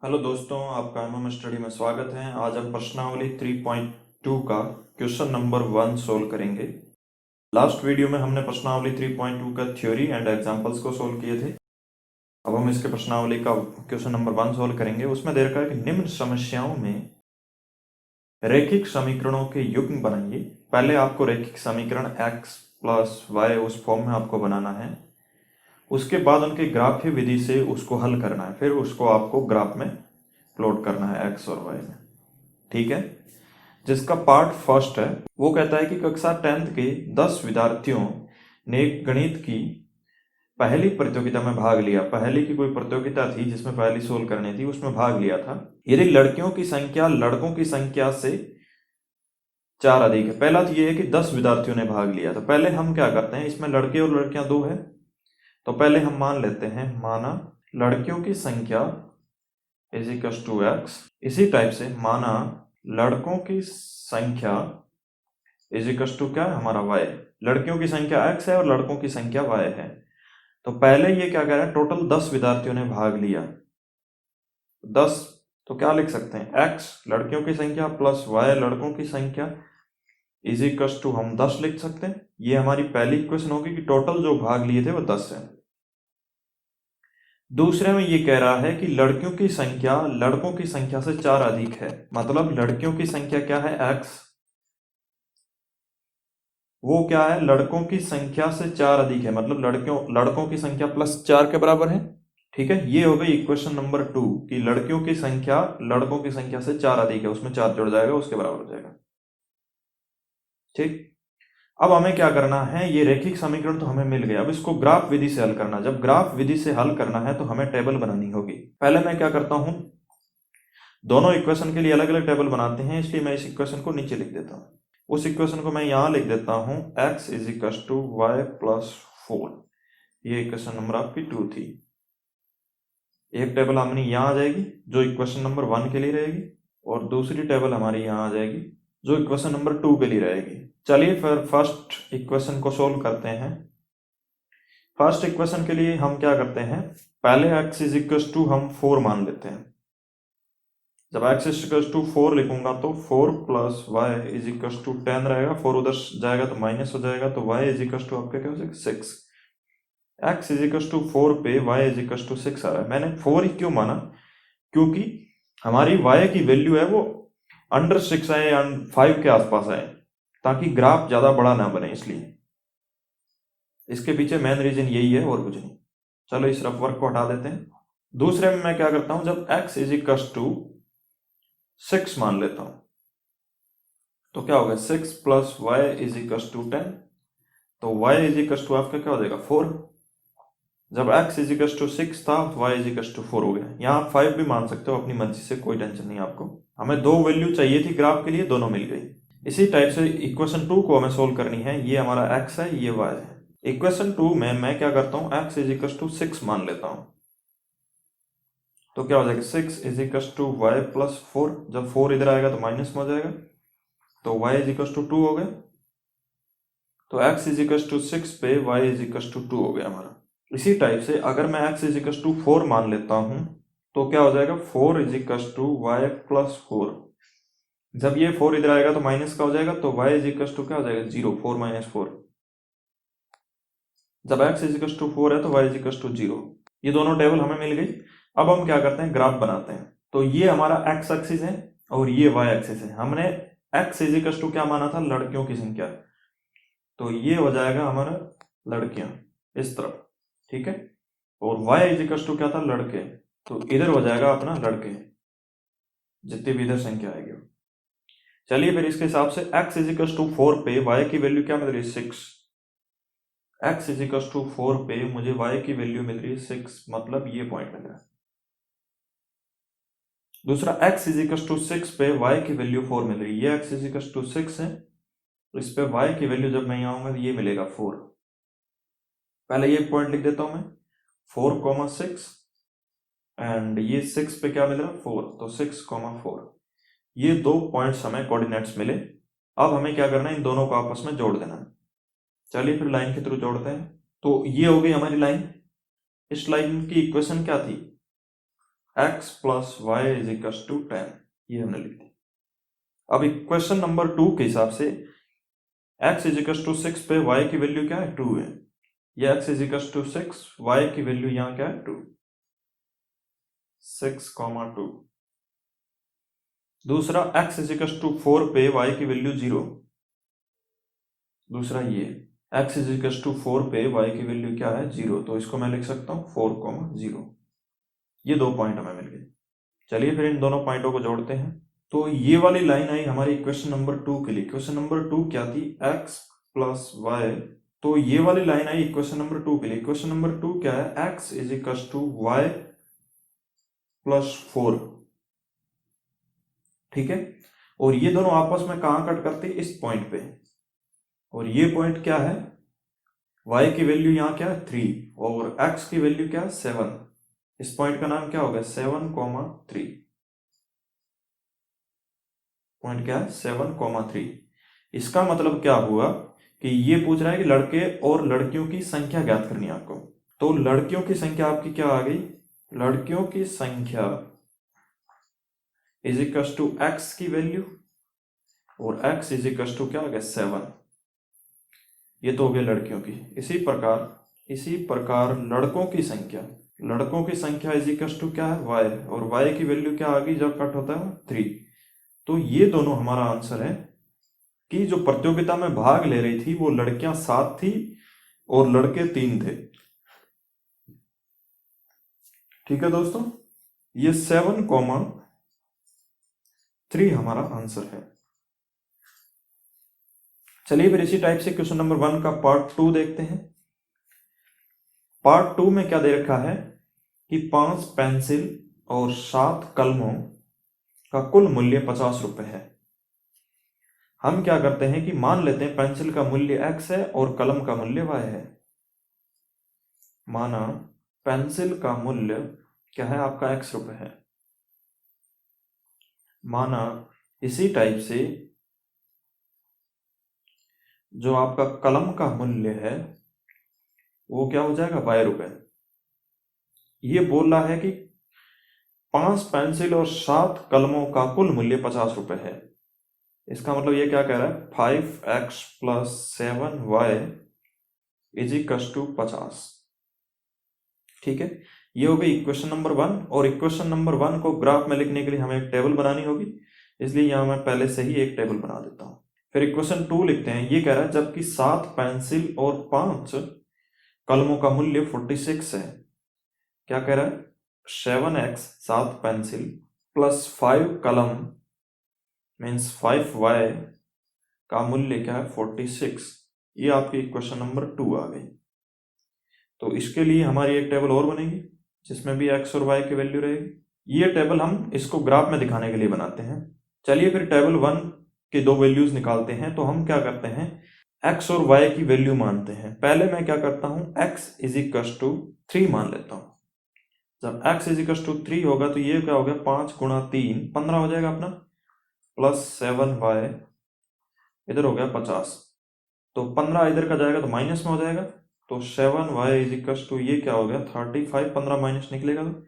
Hello दोस्तों, आपका MM study में स्वागत है। आज हम प्रश्नावली 3.2 का क्वेश्चन नंबर 1 सोल्व करेंगे। लास्ट वीडियो में हमने प्रश्नावली 3.2 का थ्योरी एंड एग्जांपल्स को सोल्व किए थे। अब हम इसके प्रश्नावली का क्वेश्चन नंबर 1 सोल्व करेंगे। उसमें दे रखा है कि निम्न समस्याओं में रैखिक समीकरणों के युग्म बनाइए। पहले आपको रैखिक समीकरण x प्लस वाई उस फॉर्म में आपको बनाना है। उसके बाद उनके ग्राफीय विधि से उसको हल करना है, फिर उसको आपको ग्राफ में प्लॉट करना है x और y में। ठीक है। जिसका पार्ट फर्स्ट है वो कहता है कि कक्षा 10th के 10 विद्यार्थियों ने गणित की पहली प्रतियोगिता में भाग लिया। पहली की कोई प्रतियोगिता थी जिसमें पहली सोल्व करनी थी, उसमें भाग लिया था। यदि लड़कियों की संख्या लड़कों की संख्या से 4 अधिक है। पहला तो ये है कि 10 विद्यार्थियों ने भाग लिया। तो पहले हम क्या करते हैं, इसमें लड़के और लड़कियां 2 है, तो पहले हम मान लेते हैं, माना लड़कियों की संख्या इज इक्वल टू x। इसी टाइप से माना लड़कों की संख्या इज इक्वल टू क्या है हमारा y। लड़कियों की संख्या x है और लड़कों की संख्या y है। तो पहले ये क्या कह रहा है, टोटल 10 विद्यार्थियों ने भाग लिया। 10 तो क्या लिख सकते हैं, x लड़कियों की संख्या प्लस y लड़कों की संख्या इज इक्वल टू हम 10 लिख सकते हैं। ये हमारी पहली इक्वेशन होगी कि टोटल जो भाग लिए थे वो 10 है। दूसरे में ये कह रहा है कि लड़कियों की संख्या लड़कों की संख्या से 4 अधिक है। मतलब लड़कियों की संख्या क्या है x, वो क्या है लड़कों की संख्या से 4 अधिक है, मतलब लड़कों की संख्या प्लस 4 के बराबर है। ठीक है, ये हो गई इक्वेशन नंबर 2 कि लड़कियों की संख्या लड़कों की संख्या से 4 अधिक है, उसमें 4 जुड़ जाएगा, उसके बराबर हो जाएगा। ठीक, अब हमें क्या करना है, ये रैखिक समीकरण तो हमें मिल गया। अब इसको ग्राफ विधि से हल करना। जब ग्राफ विधि से हल करना है तो हमें टेबल बनानी होगी। पहले मैं क्या करता हूं, दोनों इक्वेशन के लिए अलग अलग टेबल बनाते हैं, इसलिए मैं इस इक्वेशन को नीचे लिख देता हूं। उस इक्वेशन को मैं यहां लिख देता हूं, x is equal to y plus 4। ये इक्वेशन नंबर आपकी 2 थी। एक टेबल हमारी यहां आ जाएगी जो इक्वेशन नंबर 1 के लिए रहेगी, और दूसरी टेबल हमारी यहां आ जाएगी जो इक्वेशन नंबर 2 के लिए रहेगी। चलिए फिर फर्स्ट इक्वेशन को सोल्व करते हैं। फर्स्ट इक्वेशन के लिए हम क्या करते हैं, पहले x इज इक्वल टू हम 4 मान लेते हैं। जब x इज इक्वल टू 4 लिखूंगा तो 4 plus y is equal to 10 रहेगा। 4 उधर जाएगा तो माइनस हो जाएगा, तो y इज इक्वल टू आपका क्या हो जाएगा 6। x इज इक्वल टू 4 पे y इज इक्वल टू 6 आ रहा है। मैंने 4 ही क्यों माना, क्योंकि हमारी y की वैल्यू है वो अंडर 6 आए, 5 के आसपास आए, ताकि ग्राफ ज्यादा बड़ा ना बने, इसलिए इसके पीछे मेन रीजन यही है और कुछ नहीं। चलो इस रफ वर्क को हटा देते हैं। दूसरे में मैं क्या करता हूं, जब x इज इक्वल टू 6 मान लेता हूं तो क्या होगा, 6 plus y is equal to 10। तो y इज इक्वल टू आपका क्या हो जाएगा 4। जब x इज इक्वल टू 6 था तो y इज इक्वल टू 4 हो गया। यहाँ आप 5 भी मान सकते हो अपनी मर्जी से, कोई टेंशन नहीं आपको। हमें 2 वैल्यू चाहिए थी ग्राफ के लिए, दोनों मिल गई। इसी टाइप से इक्वेशन 2 को हमें सोल्व करनी है। ये हमारा x है, ये y है। इक्वेशन 2 में मैं क्या करता हूं, x इज इक्वल टू 6 मान लेता हूं। तो क्या हो जाएगा, 6 is equal to y plus 4। जब 4 इधर आएगा तो माइनस में हो जाएगा, तो y इज इक्वल टू 2 हो गया। तो x इज इक्वल टू 6 पे y इज इक्वल टू 2 हो गया हमारा। इसी टाइप से अगर मैं x इज इक्वल टू 4 मान लेता हूं तो क्या हो जाएगा, 4 is equal to y plus 4। जब ये 4 इधर आएगा तो माइनस का हो जाएगा, तो y इज इक्वल टू क्या हो जाएगा 0, 4 माइनस 4। जब x इज इक्वल टू 4 है तो y इज इक्वल टू 0। ये दोनों टेबल हमें मिल गई। अब हम क्या करते हैं, ग्राफ बनाते हैं। तो ये हमारा x एक्सिस है और ये y एक्सिस है। हमने x इज इक्वल टू क्या माना था, लड़कियों की संख्या, तो ये हो जाएगा हमारा लड़कियां इस तरफ। ठीक है, और y इज इक्वल टू क्या था, लड़के, तो इधर हो जाएगा अपना लड़के, जितनी भी इधर संख्या आएगी। चलिए फिर इसके हिसाब से x इज इक्वल टू 4 पे y की वैल्यू क्या मिल रही है 6। x इज इक्वल टू 4 पे मुझे y की वैल्यू मिल रही है 6, मतलब ये पॉइंट मिल रहा है। दूसरा x इज इक्वल टू 6 पे y की वैल्यू 4 मिल रही है। ये x इज इक्वल टू 6 है, तो इस पे y की वैल्यू जब मैं यहाँ आऊंगा तो ये मिलेगा 4। पहले ये पॉइंट लिख देता हूं मैं, 4,6, एंड ये 6 पे क्या मिल रहा है 4, तो 6,4। ये 2 पॉइंट्स हमें कोऑर्डिनेट्स मिले। अब हमें क्या करना है, इन दोनों को आपस में जोड़ देना है। चलिए फिर लाइन के थ्रू जोड़ते हैं। तो ये हो गई हमारी लाइन। इस लाइन की इक्वेशन क्या थी, x plus y is equal to 10, ये हमने लिख दिया। अब इक्वेशन नंबर 2 के हिसाब से x इज इक्वल टू 6 पे y की वैल्यू क्या है, 2 है। ये x is equal to 6, y की वैल्यू यहाँ क्या है, 2, 6,2। दूसरा x इज इक्वल टू 4 पे y की वैल्यू 0। दूसरा ये x इज इक्वल टू 4 पे y की वैल्यू क्या है, 0, तो इसको मैं लिख सकता हूँ 4,0। ये 2 पॉइंट हमें मिल गए। चलिए फिर इन दोनों पॉइंटों को जोड़ते हैं। तो ये वाली लाइन आई हमारी इक्वेशन नंबर 2 के लिए। इक्वेशन नंबर 2 क्या थी, x प्लस वाई। तो ये वाली लाइन आई इक्वेशन नंबर 2 के लिए। इक्वेशन नंबर 2 क्या है, x is equal to y plus 4, ठीक है। और ये दोनों आपस में कहां कट करते, इस पॉइंट पे। और ये पॉइंट क्या है, y की वैल्यू यहाँ क्या है 3 और x की वैल्यू क्या है 7। इस पॉइंट का नाम क्या होगा 7,3। पॉइंट क्या है 7,3। इसका मतलब क्या हुआ कि ये पूछ रहा है कि लड़के और लड़कियों की संख्या ज्ञात करनी है आपको। तो लड़कियों की संख्या आपकी क्या आ गई, लड़कियों की संख्या इज इक्वल टू एक्स की वैल्यू और x इज इक्वल टू क्या आ गया 7। ये तो हो गया लड़कियों की। इसी प्रकार लड़कों की संख्या इज इक्वल टू क्या है y, और y की वैल्यू क्या आ गई जब कट होता है 3। तो ये दोनों हमारा आंसर है कि जो प्रतियोगिता में भाग ले रही थी वो लड़कियां 7 थी और लड़के 3 थे। ठीक है दोस्तों, ये 7,3 हमारा आंसर है। चलिए फिर इसी टाइप से क्वेश्चन नंबर 1 का पार्ट 2 देखते हैं। पार्ट 2 में क्या दे रखा है कि 5 पेंसिल और 7 कलमों का कुल मूल्य 50 रुपए है। हम क्या करते हैं कि मान लेते हैं पेंसिल का मूल्य x है और कलम का मूल्य y है। माना पेंसिल का मूल्य क्या है आपका x रुपए है। माना इसी टाइप से जो आपका कलम का मूल्य है वो क्या हो जाएगा y रुपए। ये बोल रहा है कि 5 पेंसिल और 7 कलमों का कुल मूल्य 50 रुपए है। इसका मतलब ये क्या कह रहा है, 5x plus 7y is equal to 50। ठीक है, ये हो गई इक्वेशन नंबर 1। और इक्वेशन नंबर 1 को ग्राफ में लिखने के लिए हमें एक टेबल बनानी होगी, इसलिए यहां मैं पहले से ही एक टेबल बना देता हूं। फिर इक्वेशन 2 लिखते हैं। ये कह रहा है जबकि 7 पेंसिल और 5 कलमों का मूल्य 46 है। क्या कह रहा है, 7x 7 पेंसिल प्लस 5 कलम मीन्स 5y का मूल्य क्या है 46। ये आपकी इक्वेशन नंबर 2 आ गई। तो इसके लिए हमारी एक टेबल और बनेगी जिसमें भी x और y की वैल्यू रहेगी। ये टेबल हम इसको ग्राफ में दिखाने के लिए बनाते हैं। चलिए फिर टेबल 1 के 2 वैल्यूज निकालते हैं। तो हम क्या करते हैं, x और y की वैल्यू मानते हैं। पहले मैं क्या करता हूं, x इज इक्वल टू 3 मान लेता हूं। जब x इज इक्वल टू 3 होगा तो ये क्या हो गया 5 गुणा 3 15 हो जाएगा अपना, प्लस 7y इधर हो गया 50। तो 15 इधर का जाएगा तो माइनस में हो जाएगा। तो 7y इज इक्वल टू ये क्या हो गया 35, 15 माइनस निकलेगा तो,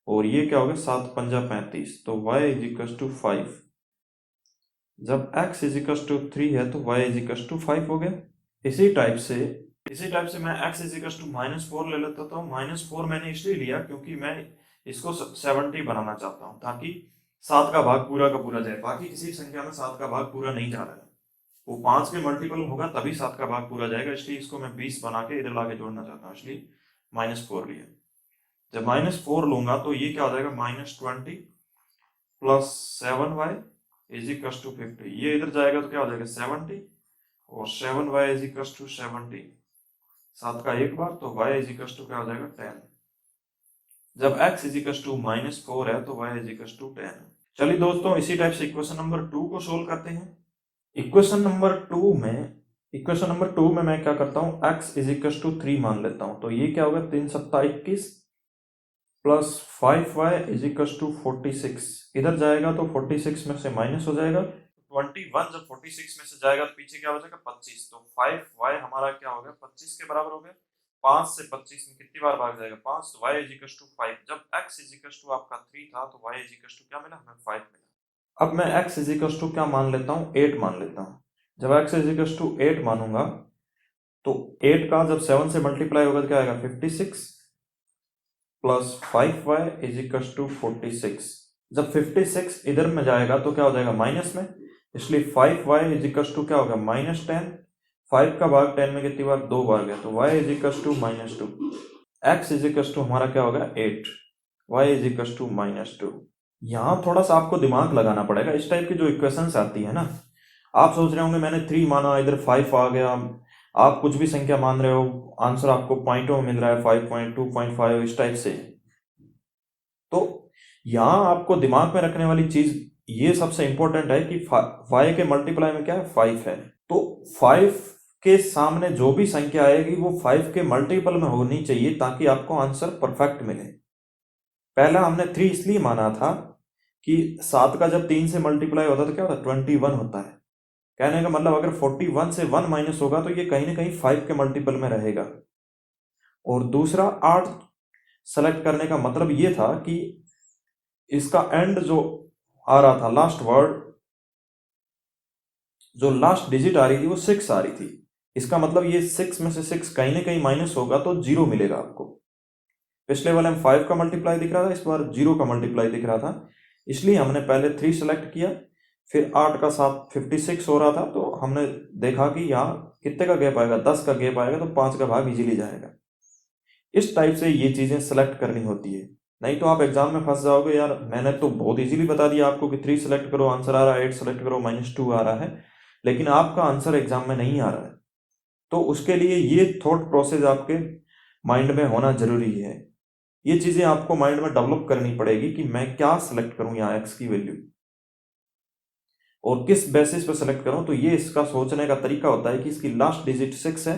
और ये क्या हो गया 7 पंजा 35। तो y इज इक्वल टू 5। जब x इज इक्वल टू 3 है तो y इज इक्वल टू 5 हो गया। इसी टाइप से मैं x इज इक्वल टू -4 ले लेता था। -4 मैंने इसलिए लिया क्योंकि मैं इसको 70 बनाना चाहता हूँ ताकि 7 का भाग पूरा का पूरा जाए। बाकी किसी संख्या में 7 का भाग पूरा नहीं जा रहा है, वो 5 के मल्टीपल होगा तभी 7 का भाग पूरा जाएगा। इसलिए इसको मैं 20 बना के इधर लाके जोड़ना चाहता हूँ, इसलिए -4 लिया। जब -4 लूंगा तो ये क्या हो जाएगा -20 plus 7y is equal to 50। ये इधर जाएगा तो क्या हो जाएगा 70 और 7y इज इक्वल टू 70। 7 का एक बार तो y इज इक्वल टू क्या हो जाएगा 10। जब x इज इक्वल टू -4 है तो y इज इक्वल टू 10। चलिए दोस्तों इसी टाइप से इक्वेशन नंबर 2 को सोल्व करते हैं। इक्वेशन नंबर 2 में मैं क्या करता हूं, x इज इक्वल टू 3 मान लेता हूं। तो ये क्या होगा 3 सत्ता 21 plus 5y is equal to 46। इधर जाएगा तो 46 में से माइनस हो जाएगा 21। जब 46 में से जाएगा तो पीछे क्या हो जाएगा 25। तो 5y हमारा क्या हो गया 25 के बराबर हो गया। 5 से 25 में कितनी बार भाग जाएगा? 5। तो y इज इक्वल टू 5। जब x इज इक्वल टू आपका 3 था तो y इज इक्वल टू क्या मिला? हमें 5 मिला। अब मैं x इज इक्वल टू क्या मान लेता हूँ? 8 मान लेता हूँ। जब x इज इक्वल टू 8 मानूंगा तो 8 का जब 7 से मल्टीप्लाई होगा तो क्या आएगा? 56 plus 5y is equal to 46। जब 56 इधर में जाएगा तो क्या हो जाएगा? माइनस में, इसलिए 5y इज इक्वल टू क्या होगा? -10। 5 का भाग 10 में कितनी बार? 2 बार गया, तो y is equal to -2। x is equal to हमारा क्या होगा? 8। y is equal to -2। यहाँ थोड़ा सा आपको दिमाग लगाना पड़ेगा। इस टाइप की जो इक्वेशंस आती है ना, आप सोच रहे होंगे मैंने 3 माना, इधर 5 आ गया। आप कुछ भी संख्या मान रहे हो, आंसर आपको पॉइंटों में मिल रहा है 5.2.5 इस टाइप से। तो यहाँ आपको दिमाग में रखने वाली चीज ये सबसे इंपॉर्टेंट है कि y के मल्टीप्लाई में क्या है? 5 है। तो 5 के सामने जो भी संख्या आएगी वो 5 के मल्टीपल में होनी चाहिए ताकि आपको आंसर परफेक्ट मिले। पहला हमने 3 इसलिए माना था कि 7 का जब 3 से मल्टीप्लाई होता है तो क्या होता है? 21 होता है। कहने का मतलब अगर 41 से 1 माइनस होगा तो ये कहीं ना कहीं 5 के मल्टीपल में रहेगा। और दूसरा 8 सेलेक्ट करने का मतलब ये था कि इसका एंड जो आ रहा था, लास्ट वर्ड जो लास्ट डिजिट आ रही थी वो 6 आ रही थी। इसका मतलब ये 6 में से 6 कहीं ना कहीं माइनस होगा तो 0 मिलेगा आपको। पिछले वाले में 5 का मल्टीप्लाई दिख रहा था, इस बार 0 का मल्टीप्लाई दिख रहा था, इसलिए हमने पहले 3 सेलेक्ट किया, फिर 8 का साथ 56 हो रहा था तो हमने देखा कि यहाँ कितने का गैप आएगा? 10 का गैप आएगा तो 5 का भाग इजीली जाएगा। इस टाइप से ये चीजें सेलेक्ट करनी होती है, नहीं तो आप एग्जाम में फंस जाओगे। यार मैंने तो बहुत इजीली बता दिया आपको कि 3 सेलेक्ट करो, आंसर आ रहा है, 8 सेलेक्ट करो, -2 आ रहा है, लेकिन आपका आंसर एग्जाम में नहीं आ रहा है। तो उसके लिए ये थॉट प्रोसेस आपके माइंड में होना जरूरी है। ये चीजें आपको माइंड में डेवलप करनी पड़ेगी कि मैं क्या सेलेक्ट करूं यहाँ x की वैल्यू और किस बेसिस पे सेलेक्ट करूं। तो ये इसका सोचने का तरीका होता है कि इसकी लास्ट डिजिट 6 है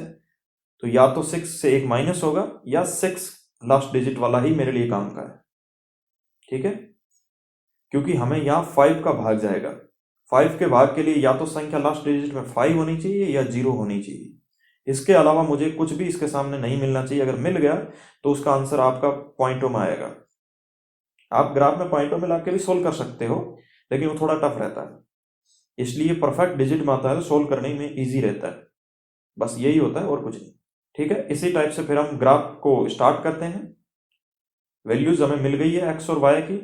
तो या तो 6 से एक माइनस होगा या 6 लास्ट डिजिट वाला ही मेरे लिए काम का है। ठीक है, क्योंकि हमें यहाँ 5 का भाग जाएगा। 5 के भाग के लिए या तो संख्या लास्ट डिजिट में 5 होनी चाहिए या 0 होनी चाहिए। इसके अलावा मुझे कुछ भी इसके सामने नहीं मिलना चाहिए। अगर मिल गया तो उसका आंसर आपका पॉइंटों में आएगा। आप ग्राफ में पॉइंटों में लाके भी सोल्व कर सकते हो, लेकिन वो थोड़ा टफ रहता है, इसलिए परफेक्ट डिजिट में आता है तो सोल्व करने में ईजी रहता है। बस यही होता है और कुछ नहीं। ठीक है, इसी टाइप से फिर हम ग्राफ को स्टार्ट करते हैं। वैल्यूज हमें मिल गई है x और y की,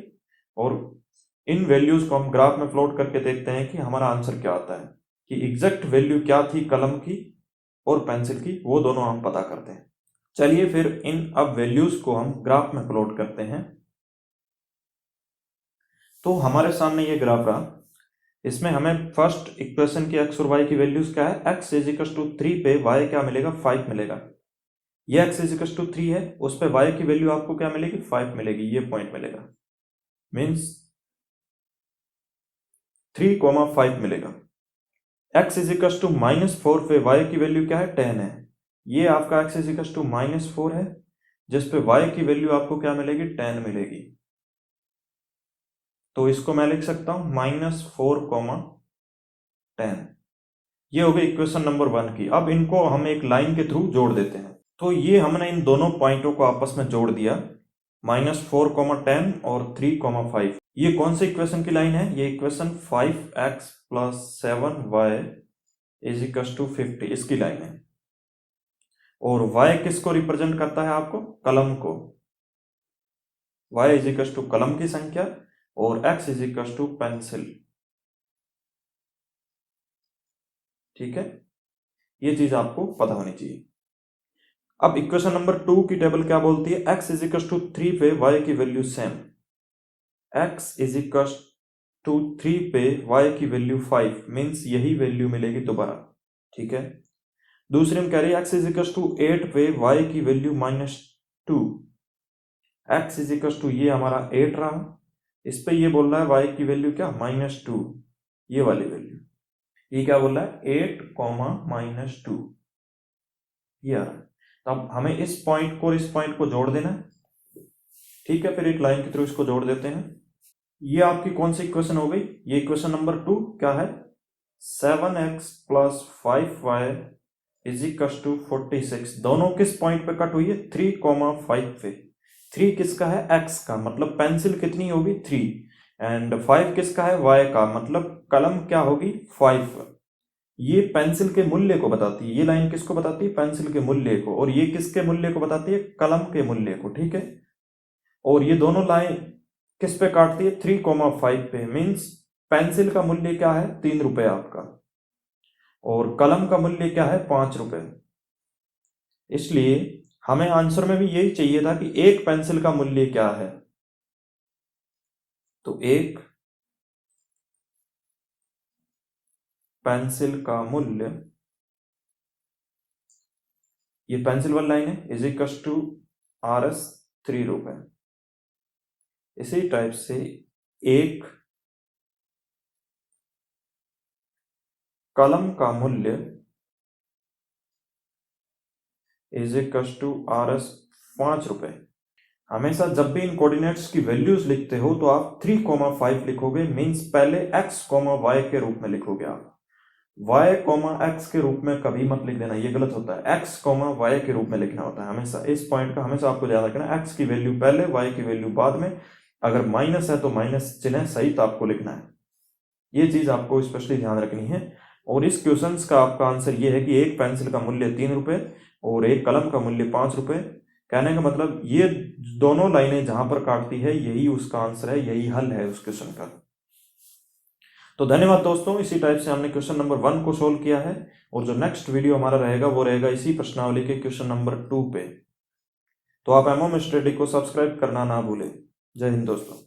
और इन वैल्यूज को हम ग्राफ में प्लॉट करके देखते हैं कि हमारा आंसर क्या आता है, कि एग्जैक्ट वैल्यू क्या थी कलम की और पेंसिल की, वो दोनों हम पता करते हैं। चलिए फिर इन अब वैल्यूज को हम ग्राफ में प्लॉट करते हैं। तो हमारे सामने ये ग्राफ रहा, इसमें हमें फर्स्ट इक्वेशन की x और y की वैल्यूज क्या है? x इज इक्वल टू 3 पे y क्या मिलेगा? 5 मिलेगा। ये x इज इक्वल टू 3 है, उस पे y की वैल्यू आपको क्या मिलेगी? 5 मिलेगी। ये पॉइंट मिलेगा, मीन्स 3,5 मिलेगा। x इज इक्वल टू -4 पे y की वैल्यू क्या है? 10 है। ये आपका x इज इक्वल टू -4 है, जिस पे y की वैल्यू आपको क्या मिलेगी? 10 मिलेगी। तो इसको मैं लिख सकता हूं -4,10। ये हो गई इक्वेशन नंबर 1 की। अब इनको हम एक लाइन के थ्रू जोड़ देते हैं। तो ये हमने इन दोनों पॉइंटों को आपस में जोड़ दिया, -4,10 और 3,5। ये कौन सी इक्वेशन की लाइन है? ये equation 5x + 7y is equal to 50 इसकी लाइन है। और y किसको रिप्रेजेंट करता है? आपको कलम को। y इज इक्वल टू कलम की संख्या और x is equal to pencil. ठीक है, ये चीज आपको पता होनी चाहिए। अब इक्वेशन नंबर 2 की टेबल क्या बोलती है? x इज इक्वल टू 3 पे y की value same. x is equal to 3 पे y की वैल्यू 5, मीन्स यही वैल्यू मिलेगी दोबारा। ठीक है, दूसरी हम कह रहे हैं x इज इक्वल टू 8 पे y की value -2। x is equal to ये हमारा 8 रहा, इस पे ये बोल रहा है y की वैल्यू क्या? -2, ये वाली वैल्यू। ये क्या बोल रहा है? 8, -2, ये आ रहा है। तो अब हमें इस पॉइंट को और इस पॉइंट को जोड़ देना है। ठीक है, फिर एक लाइन के थ्रू इसको जोड़ देते हैं। ये आपकी कौन सी इक्वेशन हो गई? ये इक्वेशन नंबर 2 क्या है? 7x + 5y is equal to 46। दोनों किस पॉइंट पे कट हुई है? 3,5 पे। 3 किसका है? x का, मतलब पेंसिल कितनी होगी? 3। एंड 5 किसका है? y का, मतलब कलम क्या होगी? 5। ये पेंसिल के मूल्य को बताती है। ये लाइन किसको बताती है? पेंसिल के मूल्य को। और ये किसके मूल्य को बताती है? कलम के मूल्य को। ठीक है। और ये दोनों लाइन किस पे काटती है? 3,5 पे। मीन्स पेंसिल का मूल्य क्या है? 3 रुपए आपका, और कलम का मूल्य क्या है? 5 रुपए। इसलिए हमें आंसर में भी यही चाहिए था कि एक पेंसिल का मूल्य क्या है। तो एक पेंसिल का मूल्य, ये पेंसिल वाली लाइन है, इज इक्वल टू RS 3 रुपए। इसी टाइप से एक कलम का मूल्य इज इक्वल टू RS 5 रुपए। हमेशा जब भी इन कोऑर्डिनेट्स की वैल्यूज लिखते हो तो आप 3,5 लिखोगे। मींस पहले x, y के रूप में लिखोगे आप। y, x के रूप में कभी मत लिख देना, ये गलत होता है। x, y के रूप में लिखना होता है हमेशा। इस पॉइंट का हमेशा आपको ध्यान रखना, x की वैल्यू पहले, y की वैल्यू बाद में। अगर माइनस है तो माइनस चिन्ह सहित आपको लिखना है। ये चीज आपको स्पेशली ध्यान रखनी है। और इस क्वेश्चन का आपका आंसर ये है कि एक पेंसिल का मूल्य 3 रुपए और एक कलम का मूल्य 5 रुपए। कहने का मतलब ये दोनों लाइनें जहां पर काटती है यही उसका आंसर है, यही हल है उस क्वेश्चन का। तो धन्यवाद दोस्तों। इसी टाइप से हमने क्वेश्चन नंबर 1 को सोल्व किया है, और जो नेक्स्ट वीडियो हमारा रहेगा वो रहेगा इसी प्रश्नावली के क्वेश्चन नंबर 2 पे। तो आप एमओएम स्टडी को सब्सक्राइब करना ना भूलें। जय हिंद दोस्तों।